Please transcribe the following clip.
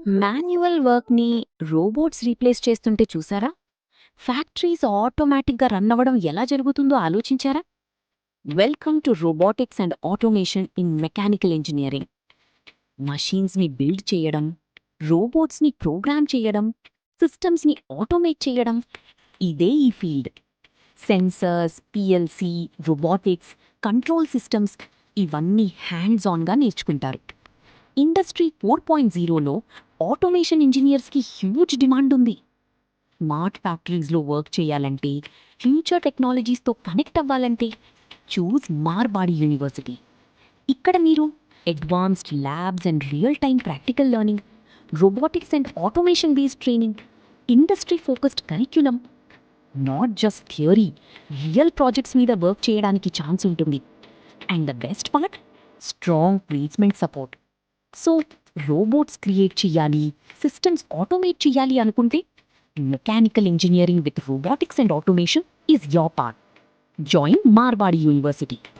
Manual వర్క్‌ని robots replace చేస్తుంటే చూసారా? ఫ్యాక్టరీస్ ఆటోమేటిక్‌గా రన్ అవ్వడం ఎలా జరుగుతుందో ఆలోచించారా? Welcome to robotics and automation in mechanical engineering. మషీన్స్‌ని బిల్డ్ చేయడం, రోబోట్స్‌ని ప్రోగ్రామ్ చేయడం, సిస్టమ్స్‌ని ఆటోమేట్ చేయడం ఇదే ఈ field. Sensors, PLC, robotics, control systems ఇవన్నీ హ్యాండ్స్ ఆన్‌గా నేర్చుకుంటారు. ఇండస్ట్రీ 4.0లో ఆటోమేషన్ ఇంజనీర్స్కి హ్యూజ్ డిమాండ్ ఉంది. స్మార్ట్ ఫ్యాక్టరీస్లో వర్క్ చేయాలంటే, ఫ్యూచర్ టెక్నాలజీస్తో కనెక్ట్ అవ్వాలంటే చూస్ మార్బాడి యూనివర్సిటీ. ఇక్కడ మీరు advanced labs and real time practical learning, robotics and automation based training, industry focused curriculum, not just theory, real projects మీద వర్క్ చేయడానికి ఛాన్స్ ఉంటుంది. And the best part, strong placement support. So robots create చేయాలి, systems automate చేయాలి అనుకుంటే mechanical engineering with robotics and automation is your part. Join Marwadi university.